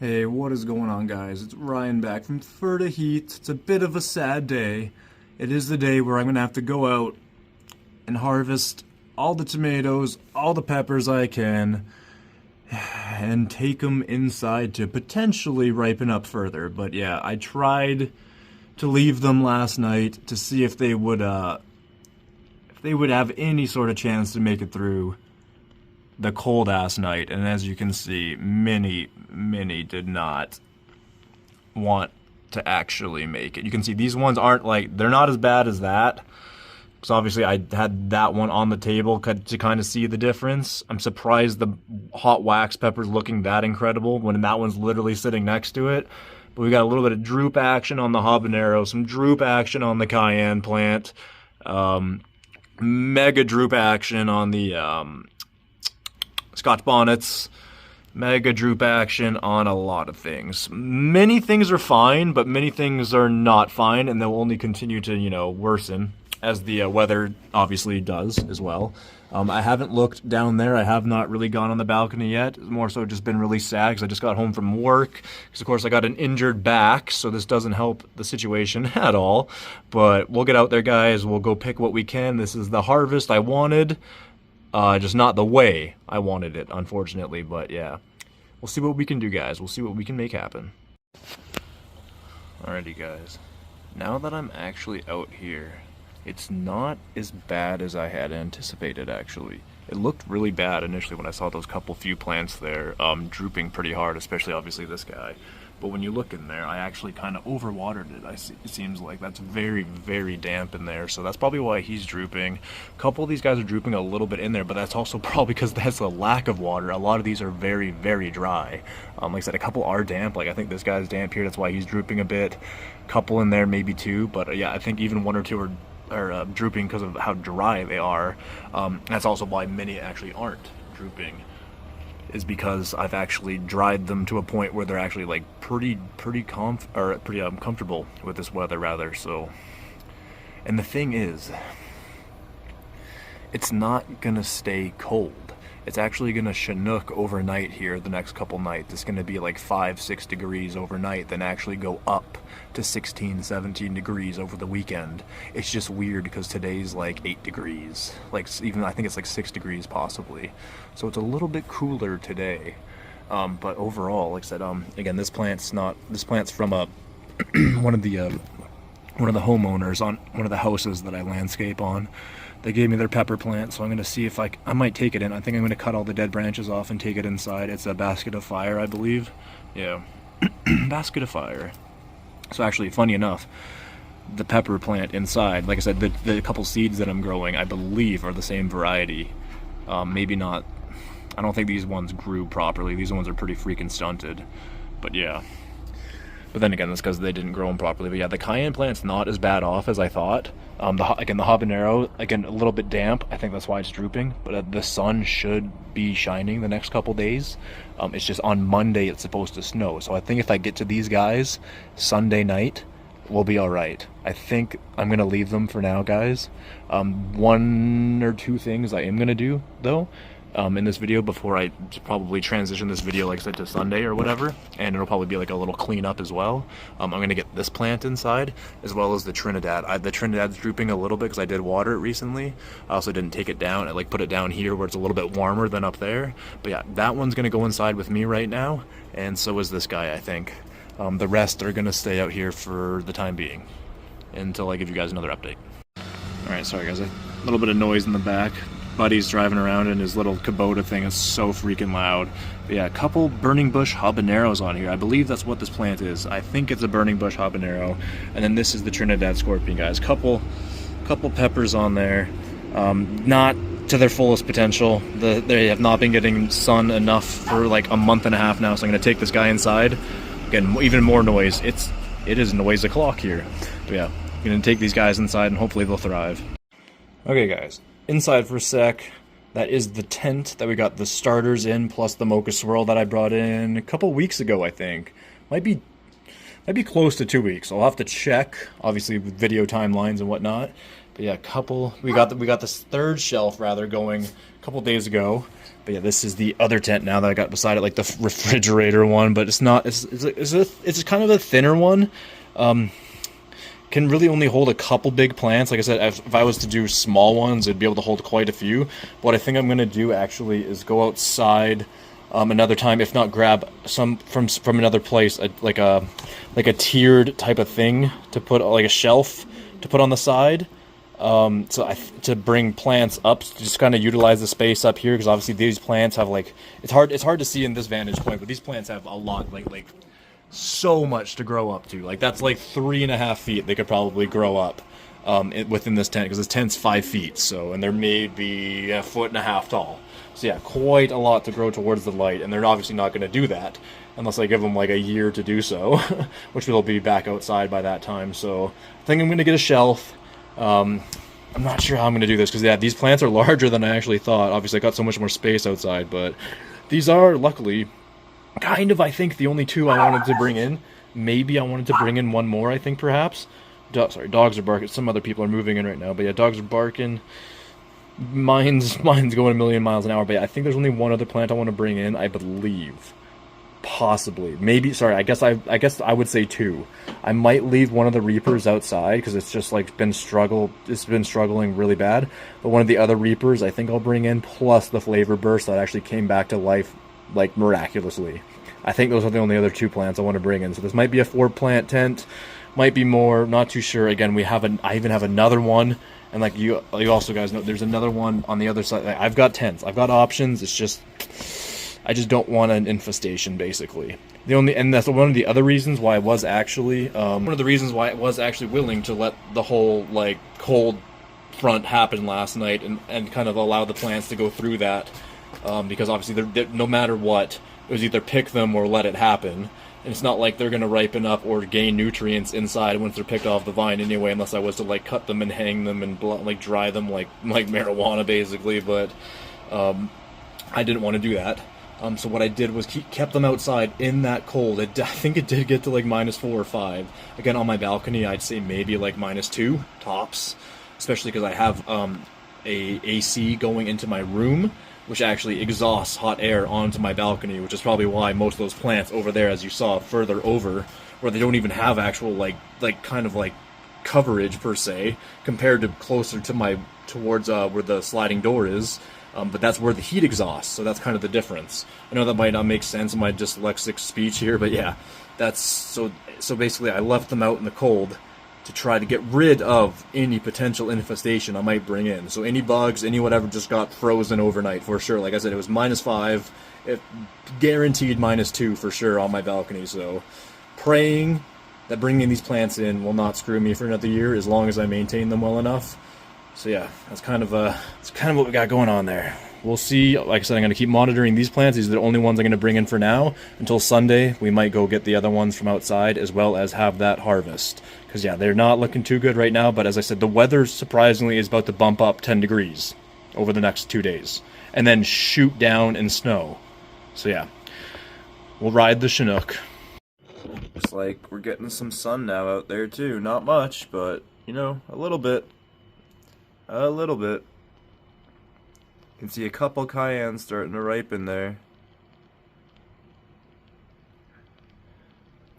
Hey, what is going on, guys? It's Ryan back from Ferda Heat. It's a bit of a sad day. It is the day where I'm gonna have to go out and harvest all the tomatoes, all the peppers I can, and take them inside to potentially ripen up further. But yeah, I tried to leave them last night to see if they would have any sort of chance to make it through the cold ass night, and as you can see, many did not want to actually make it. You can see these ones aren't like, they're not as bad as that, because obviously I had that one on the table to kind of see the difference. I'm surprised the hot wax pepper's looking that incredible when that one's literally sitting next to it. But we got a little bit of droop action on the habanero, some droop action on the cayenne plant, mega droop action on the Scotch bonnets, mega droop action on a lot of things. Many things are fine, but many things are not fine, and they'll only continue to, worsen as the weather obviously does as well. I haven't looked down there. I have not really gone on the balcony yet. It's more so just been really sad because I just got home from work. Because, of course, I got an injured back, so this doesn't help the situation at all. But we'll get out there, guys. We'll go pick what we can. This is the harvest I wanted. Just not the way I wanted it, unfortunately, but yeah. We'll see what we can do, guys. We'll see what we can make happen. Alrighty, guys. Now that I'm actually out here, it's not as bad as I had anticipated, actually. It looked really bad initially when I saw those few plants there, drooping pretty hard, especially obviously this guy. But when you look in there, I actually kind of overwatered it. It seems like that's very damp in there, so that's probably why he's drooping. A couple of these guys are drooping a little bit in there, but that's also probably because that's a lack of water. A lot of these are very dry. Like I said, a couple are damp. Like I think this guy's damp here, that's why he's drooping a bit. Couple in there, maybe two, but yeah, I think even one or two are drooping because of how dry they are. That's also why many actually aren't drooping, is because I've actually dried them to a point where they're actually like pretty comfortable with this weather, rather. So, and the thing is, it's not gonna stay cold. It's actually gonna chinook overnight here the next couple nights. It's gonna be like 5-6 degrees overnight, then actually go up to 16-17 degrees over the weekend. It's just weird because today's like 8 degrees. Like even I think it's like 6 degrees possibly. So it's a little bit cooler today. But overall, like I said, again, this plant's from one of the homeowners on one of the houses that I landscape on. They gave me their pepper plant, so I'm going to see if I might take it in. I think I'm going to cut all the dead branches off and take it inside. It's a basket of fire, I believe. Yeah, basket of fire. So actually, funny enough, the pepper plant inside, like I said, the couple seeds that I'm growing, I believe are the same variety. Maybe not. I don't think these ones grew properly. These ones are pretty freaking stunted. But yeah. But then again, that's because they didn't grow them properly. But yeah, the cayenne plant's not as bad off as I thought. Again, the habanero, again, a little bit damp. I think that's why it's drooping. But the sun should be shining the next couple days. It's just on Monday it's supposed to snow. So I think if I get to these guys Sunday night, we'll be all right. I think I'm going to leave them for now, guys. One or two things I am going to do, though, in this video before I probably transition this video, like I said, to Sunday or whatever, and it'll probably be like a little cleanup as well. I'm going to get this plant inside as well as the Trinidad. The Trinidad's drooping a little bit because I did water it recently. I also didn't take it down. I like put it down here where it's a little bit warmer than up there. But yeah, that one's going to go inside with me right now, and so is this guy, I think. The rest are going to stay out here for the time being until I give you guys another update. Alright, sorry guys, a little bit of noise in the back. Buddy's driving around in his little Kubota thing. Is so freaking loud. But yeah, a couple burning bush habaneros on here. I believe that's what this plant is. I think it's a burning bush habanero. And then this is the Trinidad scorpion, guys. Couple peppers on there. Not to their fullest potential. They have not been getting sun enough for like a month and a half now, so I'm going to take this guy inside. Again, even more noise. It is noise o'clock here. But yeah, I'm going to take these guys inside and hopefully they'll thrive. Okay, guys. Inside for a sec. That is the tent that we got the starters in, plus the mocha swirl that I brought in a couple weeks ago, I think. Might be close to 2 weeks. I'll have to check, obviously with video timelines and whatnot. But yeah, we got this third shelf rather going a couple days ago. But yeah, this is the other tent now that I got beside it, like the refrigerator one. But it's not. It's kind of a thinner one. Can really only hold a couple big plants. Like I said, if I was to do small ones, it'd be able to hold quite a few. What I think I'm gonna do actually is go outside another time, if not grab some from another place, like a tiered type of thing to put, like a shelf to put on the side. To bring plants up, to just kind of utilize the space up here, because obviously these plants have, like, it's hard to see in this vantage point, but these plants have a lot, like so much to grow up to. Like, that's like 3.5 feet they could probably grow up within this tent, because this tent's 5 feet, so, and they're maybe 1.5 feet tall. So yeah, quite a lot to grow towards the light, and they're obviously not going to do that unless I give them like a year to do so, which will be back outside by that time. So I think I'm going to get a shelf. I'm not sure how I'm going to do this, because yeah, these plants are larger than I actually thought. Obviously I got so much more space outside, but these are luckily kind of, I think, the only two I wanted to bring in. Maybe I wanted to bring in one more, I think, perhaps. Sorry, dogs are barking. Some other people are moving in right now, but yeah, dogs are barking. Mine's going a million miles an hour, but yeah, I think there's only one other plant I want to bring in, I believe. Possibly. Maybe, sorry, I guess I would say two. I might leave one of the Reapers outside, because it's just, like, it's been struggling really bad. But one of the other Reapers I think I'll bring in, plus the Flavor Burst that actually came back to life, like, miraculously. I think those are the only other two plants I want to bring in. So this might be a 4-plant tent, might be more, not too sure. Again, I even have another one, and like you also guys know, there's another one on the other side. Like, I've got tents, I've got options. It's just, I just don't want an infestation, basically. And that's one of the other reasons why I was actually willing to let the whole, like, cold front happen last night and kind of allow the plants to go through that, because obviously they're, no matter what, it was either pick them or let it happen. And it's not like they're going to ripen up or gain nutrients inside once they're picked off the vine anyway, unless I was to, like, cut them and hang them and like dry them like marijuana, basically. But I didn't want to do that. So what I did was kept them outside in that cold. I think it did get to like -4 or 5. Again, on my balcony, I'd say maybe like -2 tops, especially because I have a AC going into my room, which actually exhausts hot air onto my balcony, which is probably why most of those plants over there, as you saw further over, where they don't even have actual like kind of like coverage per se, compared to closer to towards where the sliding door is. But that's where the heat exhausts, so that's kind of the difference. I know that might not make sense in my dyslexic speech here, but yeah, that's so basically I left them out in the cold to try to get rid of any potential infestation I might bring in. So any bugs, any whatever, just got frozen overnight for sure. Like I said, it was -5, guaranteed -2 for sure on my balcony. So praying that bringing these plants in will not screw me for another year, as long as I maintain them well enough. So yeah, that's kind of what we got going on there. We'll see. Like I said, I'm going to keep monitoring these plants. These are the only ones I'm going to bring in for now. Until Sunday, we might go get the other ones from outside, as well as have that harvest. Because yeah, they're not looking too good right now, but as I said, the weather surprisingly is about to bump up 10 degrees over the next 2 days. And then shoot down in snow. So yeah, we'll ride the Chinook. Looks like we're getting some sun now out there too. Not much, but, you know, a little bit. A little bit. You can see a couple cayennes starting to ripen there.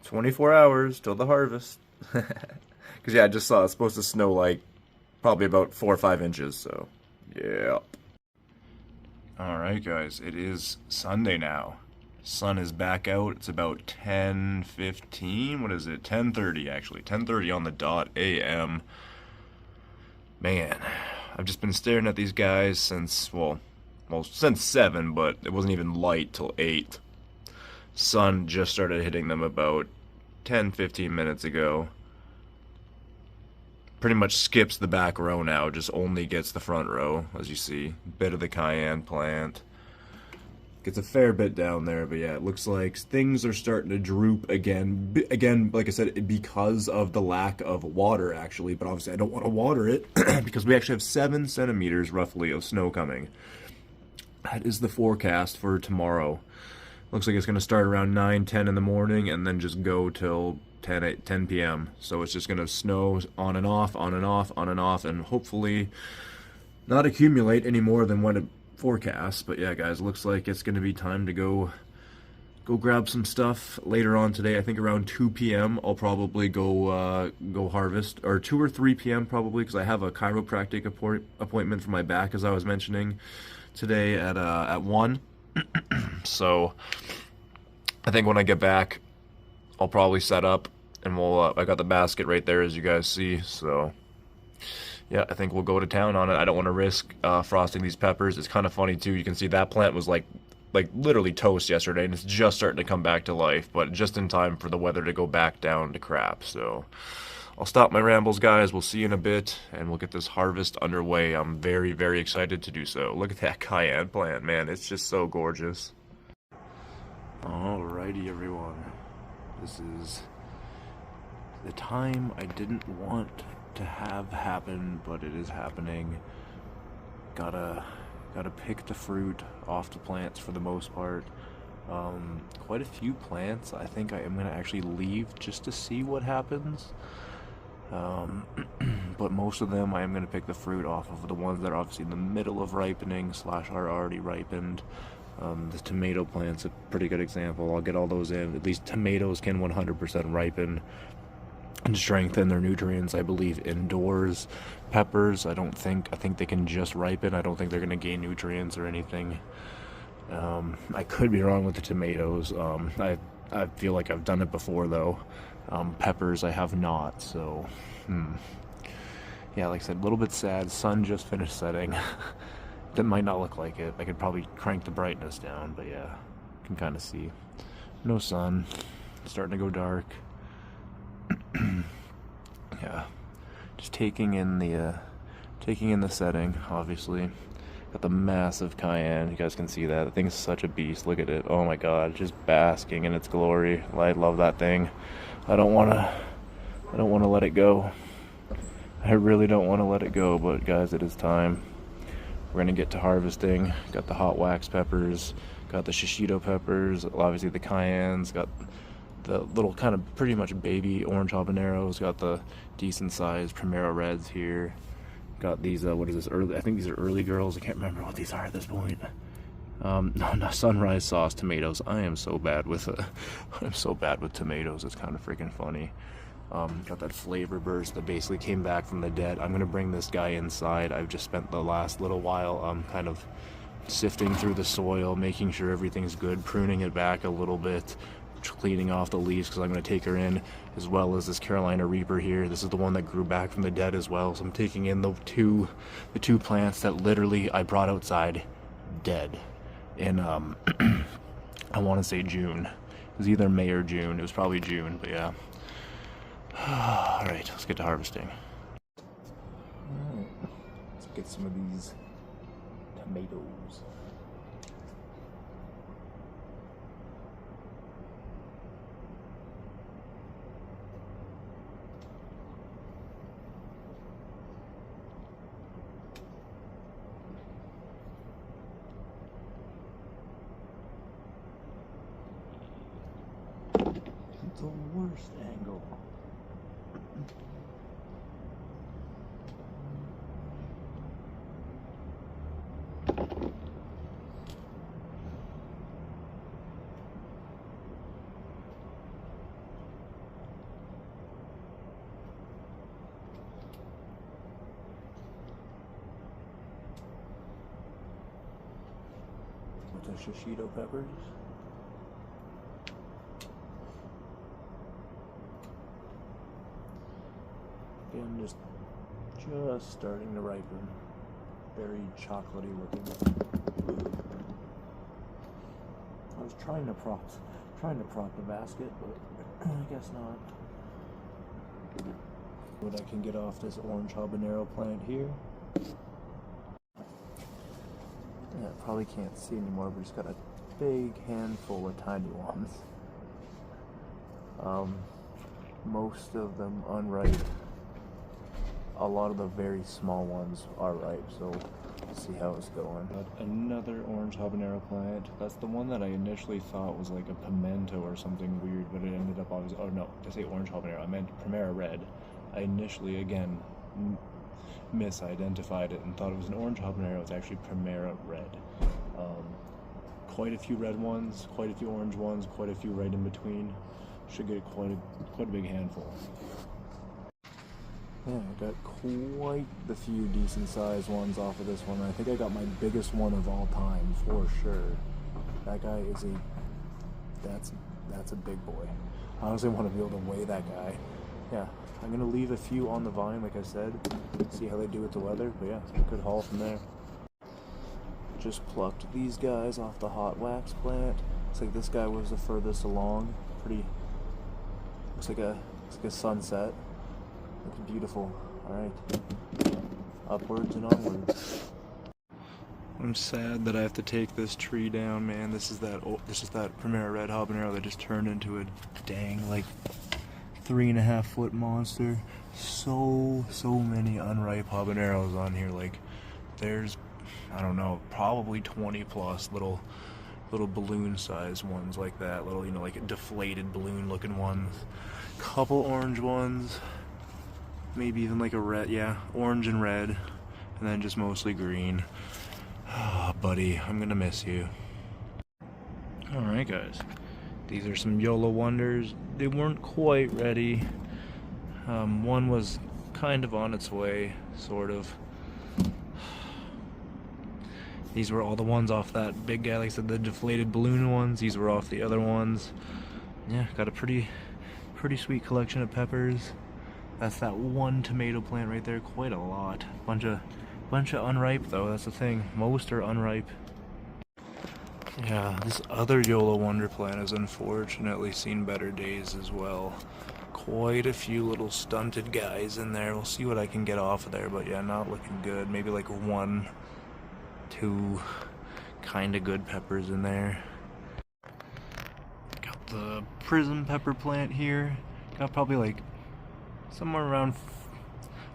24 hours till the harvest. Because yeah, I just saw it's supposed to snow like probably about 4 or 5 inches, so yeah. Alright guys, it is Sunday now. Sun is back out. It's about 10:15. What is it? 10:30 actually. 10:30 on the dot a.m. Man, I've just been staring at these guys since, well, since 7, but it wasn't even light till 8. Sun just started hitting them about 10-15 minutes ago. Pretty much skips the back row now, just only gets the front row, as you see. Bit of the cayenne plant. Gets a fair bit down there, but yeah, it looks like things are starting to droop again. Again, like I said, because of the lack of water, actually, but obviously I don't want to water it because we actually have 7 centimeters, roughly, of snow coming. That is the forecast for tomorrow. Looks like it's going to start around 9-10 in the morning and then just go till 10 p.m. So it's just gonna snow on and off, on and off, on and off, and hopefully not accumulate any more than what it forecasts. But yeah, guys, looks like it's gonna be time to go grab some stuff later on today. I think around 2 p.m. I'll probably go harvest, or 2 or 3 p.m. probably, because I have a chiropractic appointment for my back, as I was mentioning today at 1. So I think when I get back, I'll probably set up, and we'll I got the basket right there, as you guys see. So yeah, I think we'll go to town on it. I don't want to risk frosting these peppers. It's kind of funny too. You can see that plant was like literally toast yesterday, and it's just starting to come back to life, but just in time for the weather to go back down to crap. So I'll stop my rambles, guys. We'll see you in a bit, and we'll get this harvest underway. I'm very, very excited to do so. Look at that cayenne plant, man. It's just so gorgeous. Alrighty, everyone. This is the time I didn't want to have happen, but it is happening. Gotta pick the fruit off the plants for the most part. Quite a few plants I think I am going to actually leave just to see what happens. But most of them I am going to pick the fruit off of, the ones that are obviously in the middle of ripening / are already ripened. The tomato plant's a pretty good example. I'll get all those in. At least tomatoes can 100% ripen and strengthen their nutrients, I believe, indoors. Peppers, I think they can just ripen. I don't think they're going to gain nutrients or anything. I could be wrong with the tomatoes. I feel like I've done it before, though. Peppers, I have not, so yeah, like I said, a little bit sad. Sun just finished setting. That might not look like it. I could probably crank the brightness down, but yeah, you can kind of see. No sun. It's starting to go dark. Yeah, just taking in the setting. Obviously, got the massive cayenne. You guys can see that. The thing's such a beast. Look at it. Oh my God, just basking in its glory. I love that thing. I don't want to let it go. I really don't want to let it go. But guys, it is time. We're gonna get to harvesting. Got the hot wax peppers. Got the shishito peppers. Obviously the cayennes. Got the little kind of pretty much baby orange habaneros. Got the decent sized Primero Reds here. Got these, what is this, I think these are early girls. I can't remember what these are at this point. No, sunrise sauce tomatoes. I am so bad with tomatoes. It's kind of freaking funny. Got that flavor burst that basically came back from the dead. I'm gonna bring this guy inside. I've just spent the last little while kind of sifting through the soil, making sure everything's good, pruning it back a little bit, cleaning off the leaves, because I'm going to take her in, as well as this Carolina Reaper here. This is the one that grew back from the dead as well. So I'm taking in the two plants that literally I brought outside dead in I want to say June. It was either May or June. It was probably June, but yeah. All right, let's get to harvesting. All right, let's get some of these tomatoes. The worst angle. With the shishito peppers. Again, just starting to ripen. Very chocolatey looking. I was trying to prop the basket, but I guess not. What I can get off this orange habanero plant here. Yeah, probably can't see anymore, but it's got a big handful of tiny ones. Most of them unripe. a lot of the very small ones are ripe, so let's see how it's going. Got another orange habanero plant. That's the one that I initially thought was like a pimento or something weird, but it ended up obviously, oh no, to say orange habanero, I meant Primera Red. I initially, again, misidentified it and thought it was an orange habanero. It's actually Primera Red. Quite a few red ones, quite a few orange ones, quite a few right in between. Should get quite a big handful. Yeah, I got quite the few decent sized ones off of this one. I think I got my biggest one of all time for sure. That guy is that's a big boy. I honestly want to be able to weigh that guy. Yeah, I'm gonna leave a few on the vine, like I said, see how they do with the weather. But yeah, good haul from there. Just plucked these guys off the hot wax plant. Looks like this guy was the furthest along. Pretty. Looks like a sunset. Looking beautiful. All right, upwards and onwards. I'm sad that I have to take this tree down, man. This is that Primera Red habanero that just turned into a dang like 3.5 foot monster. So many unripe habaneros on here. Like, there's, I don't know, probably 20 plus little balloon sized ones like that. Little, you know, like deflated balloon looking ones. Couple orange ones. Maybe even like a red, yeah, orange and red. And then just mostly green. Ah, buddy, I'm gonna miss you. Alright guys, these are some YOLO wonders. They weren't quite ready. One was kind of on its way, sort of. These were all the ones off that big guy, like I said, the deflated balloon ones. These were off the other ones. Yeah, got a pretty sweet collection of peppers. That's that one tomato plant right there, quite a lot. Bunch of unripe though, that's the thing. Most are unripe. Yeah, this other YOLO wonder plant has unfortunately seen better days as well. Quite a few little stunted guys in there. We'll see what I can get off of there, but yeah, not looking good. Maybe like 1, 2 kind of good peppers in there. Got the prism pepper plant here. Got probably like somewhere around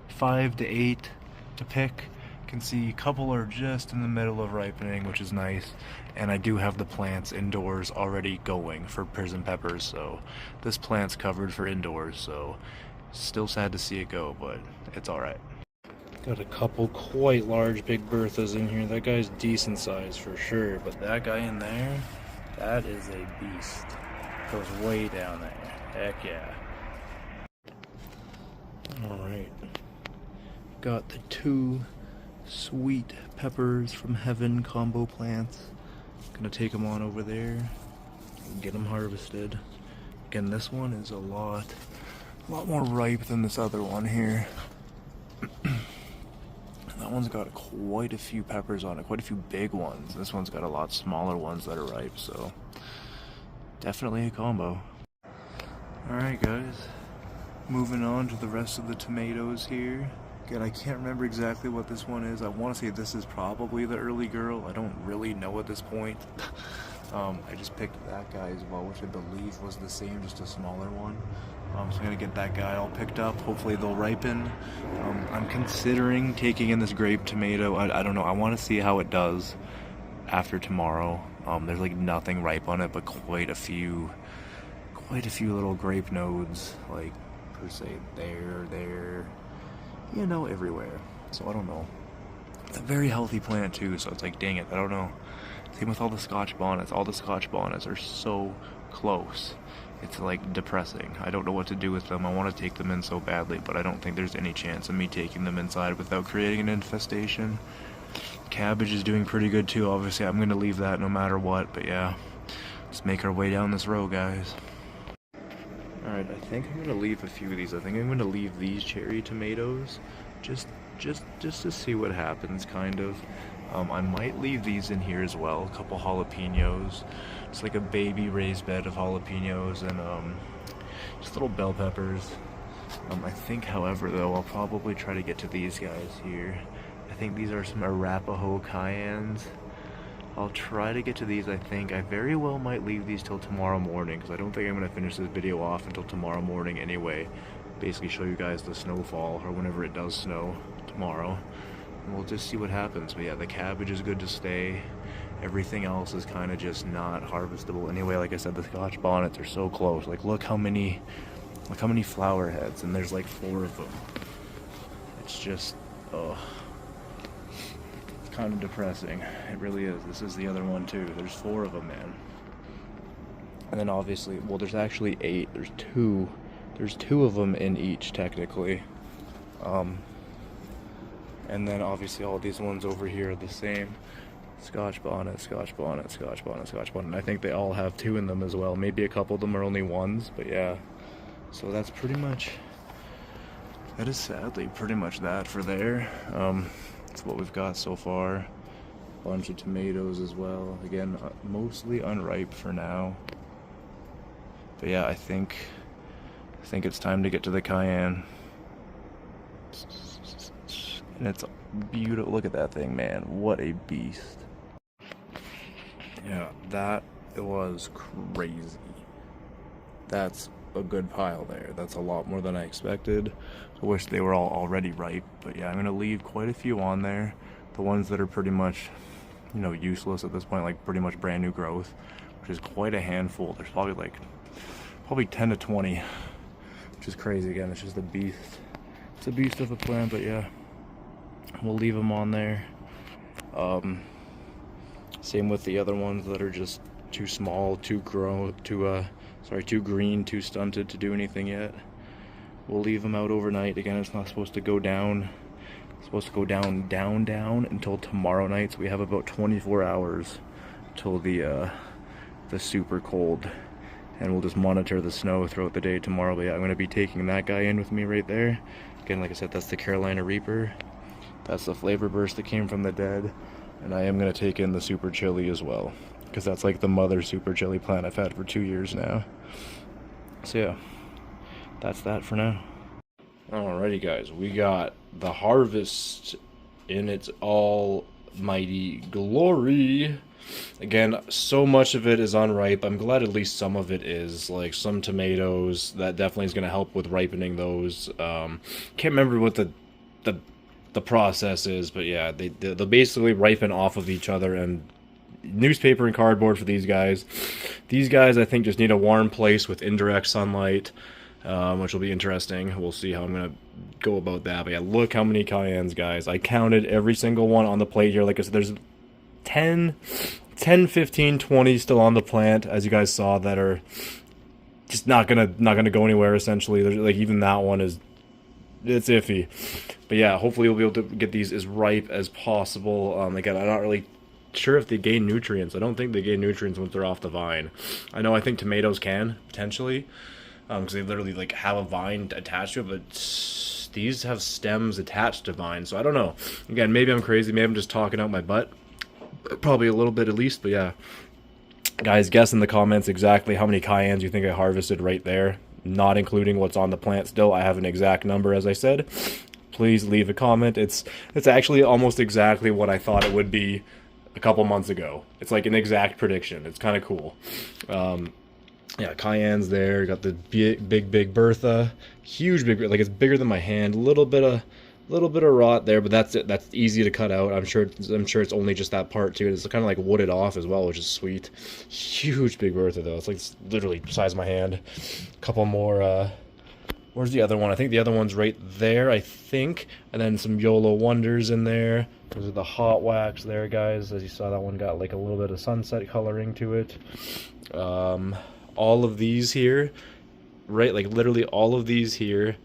5 to 8 to pick. You can see a couple are just in the middle of ripening, which is nice. And I do have the plants indoors already going for prism peppers, so this plant's covered for indoors, so still sad to see it go, but it's alright. Got a couple quite large big Berthas in here. That guy's decent size for sure, but that guy in there, that is a beast. Goes way down there. Heck yeah. Alright. Got the 2 sweet peppers from heaven combo plants. Gonna take them on over there and get them harvested. Again, this one is a lot more ripe than this other one here. That one's got quite a few peppers on it, quite a few big ones. This one's got a lot smaller ones that are ripe, so definitely a combo. Alright guys, moving on to the rest of the tomatoes here. Again, I can't remember exactly what this one is. I want to say this is probably the early girl. I don't really know at this point. I just picked that guy as well, which I believe was the same, just a smaller one. So I'm going to get that guy all picked up. Hopefully they'll ripen. I'm considering taking in this grape tomato. I don't know. I want to see how it does after tomorrow. There's like nothing ripe on it, but quite a few little grape nodes, like per se there, you know, everywhere. So I don't know. It's a very healthy plant too, so it's like, dang it, I don't know. Same with all the Scotch bonnets. All the Scotch bonnets are so close. It's like depressing. I don't know what to do with them. I want to take them in so badly, but I don't think there's any chance of me taking them inside without creating an infestation. Cabbage is doing pretty good too. Obviously, I'm going to leave that no matter what, but yeah. Let's make our way down this row, guys. Alright, I think I'm going to leave a few of these. I think I'm going to leave these cherry tomatoes just to see what happens, kind of. I might leave these in here as well. A couple jalapenos. It's like a baby raised bed of jalapenos and just little bell peppers. I think, however, though, I'll probably try to get to these guys here. I think these are some Arapaho cayennes. I'll try to get to these, I think. I very well might leave these till tomorrow morning, because I don't think I'm going to finish this video off until tomorrow morning anyway. Basically show you guys the snowfall, or whenever it does snow tomorrow. And we'll just see what happens. But yeah, the cabbage is good to stay. Everything else is kind of just not harvestable anyway. Like I said, the Scotch bonnets are so close. Like, look how many flower heads, and there's like 4 of them. It's just, ugh. Kind of depressing. It really is. This is the other one too. There's 4 of them, man. And then obviously, well, there's actually 8. There's 2 of them in each technically. And then obviously all these ones over here are the same. Scotch bonnet, Scotch bonnet, Scotch bonnet, Scotch bonnet. And I think they all have 2 in them as well. Maybe a couple of them are only 1s, but yeah. So that's pretty much. That is sadly pretty much that for there. That's what we've got so far. Bunch of tomatoes as well. Again, mostly unripe for now. But yeah, I think it's time to get to the cayenne. And it's beautiful. Look at that thing, man. What a beast. Yeah, that was crazy. That's a good pile there. That's a lot more than I expected. I wish they were all already ripe, but yeah, I'm gonna leave quite a few on there. The ones that are pretty much, you know, useless at this point, like pretty much brand new growth, which is quite a handful. There's probably 10 to 20, which is crazy. Again, it's just a beast. It's a beast of a plant, but yeah, we'll leave them on there. Same with the other ones that are just too small, too green, too stunted to do anything yet. We'll leave them out overnight. Again, it's not supposed to go down. It's supposed to go down until tomorrow night. So we have about 24 hours till the super cold, and we'll just monitor the snow throughout the day tomorrow. But yeah, I'm gonna be taking that guy in with me right there. Again, like I said, that's the Carolina Reaper. That's the flavor burst that came from the dead, and I am gonna take in the super chili as well, because that's like the mother super chili plant I've had for 2 years now. So yeah, that's that for now. Alrighty guys, we got the harvest in its almighty glory. Again, so much of it is unripe. I'm glad at least some of it is. Like some tomatoes, that definitely is going to help with ripening those. Can't remember what the process is, but yeah, they'll basically ripen off of each other. And newspaper and cardboard for these guys. These guys, I think, just need a warm place with indirect sunlight, which will be interesting. We'll see how I'm going to go about that. But yeah, look how many cayennes, guys. I counted every single one on the plate here. Like I said, there's 10, 15, 20 still on the plant, as you guys saw, that are just not gonna go anywhere, essentially. There's, like, even that one is, it's iffy. But yeah, hopefully we'll be able to get these as ripe as possible. Again, I'm not really sure if they gain nutrients. I don't think they gain nutrients once they're off the vine. I think tomatoes can, potentially, because they literally like have a vine attached to it, but these have stems attached to vines, so I don't know. Again, maybe I'm crazy, maybe I'm just talking out my butt, probably a little bit at least. But yeah, guys, guess in the comments exactly how many cayennes you think I harvested right there, not including what's on the plant still. I have an exact number, as I said. Please leave a comment. It's actually almost exactly what I thought it would be a couple months ago. It's like an exact prediction. It's kind of cool. Yeah, cayennes there. Got the big Bertha, huge big, like it's bigger than my hand. Little bit of rot there, but that's it. That's easy to cut out. I'm sure it's only just that part too. It's kind of like wooded off as well, which is sweet. Huge big Bertha though. It's like literally the size of my hand. A couple more. Where's the other one? I think the other one's right there, I think. And then some YOLO Wonders in there. Those are the hot wax there, guys. As you saw, that one got like a little bit of sunset coloring to it. All of these here, right, like literally all of these here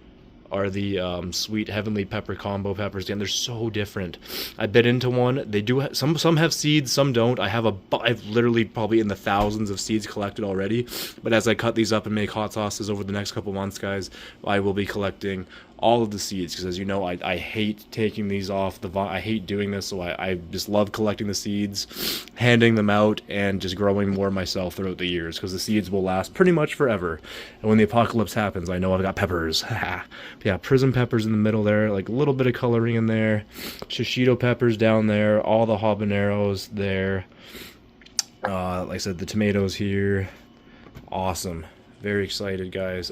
are the sweet heavenly pepper combo peppers. Again, they're so different. I bit into one. They do some have seeds, some don't. I've literally probably in the thousands of seeds collected already. But as I cut these up and make hot sauces over the next couple months, guys, I will be collecting all of the seeds, because as you know, I hate taking these off the vine. I hate doing this, so I just love collecting the seeds, handing them out, and just growing more myself throughout the years, because the seeds will last pretty much forever. And when the apocalypse happens, I know I've got peppers. Yeah, prism peppers in the middle there, like a little bit of coloring in there. Shishito peppers down there, all the habaneros there. Like I said, the tomatoes here. Awesome. Very excited, guys.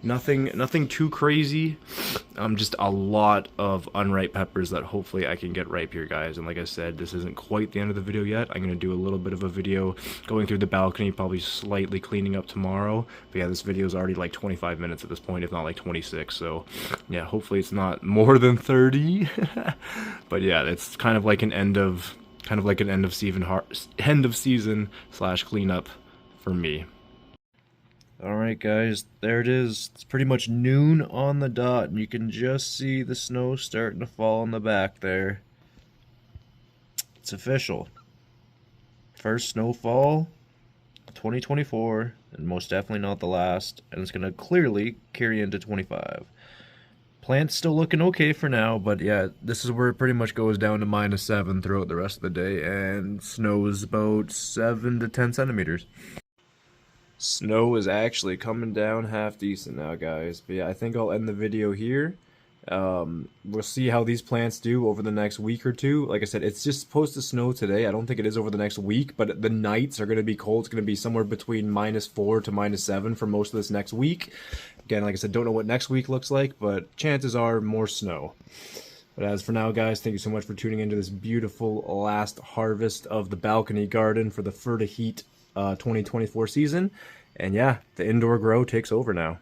Nothing too crazy. Just a lot of unripe peppers that hopefully I can get ripe here, guys. And like I said, this isn't quite the end of the video yet. I'm gonna do a little bit of a video going through the balcony, probably slightly cleaning up tomorrow. But yeah, this video is already like 25 minutes at this point, if not like 26. So yeah, hopefully it's not more than 30. But yeah, it's kind of like an end of season slash cleanup for me. Alright guys, there it is. It's pretty much noon on the dot, and you can just see the snow starting to fall in the back there. It's official. First snowfall, 2024, and most definitely not the last, and it's going to clearly carry into 25. Plant's still looking okay for now, but yeah, this is where it pretty much goes down to -7 throughout the rest of the day, and snow is about 7 to 10 centimeters. Snow is actually coming down half decent now, guys. But yeah, I think I'll end the video here. We'll see how these plants do over the next week or two. Like I said, it's just supposed to snow today. I don't think it is over the next week, but the nights are going to be cold. It's going to be somewhere between -4 to -7 for most of this next week. Again, like I said, don't know what next week looks like, but chances are more snow. But as for now, guys, thank you so much for tuning into this beautiful last harvest of the balcony garden for the Ferda Heat 2024 season. And yeah, the indoor grow takes over now.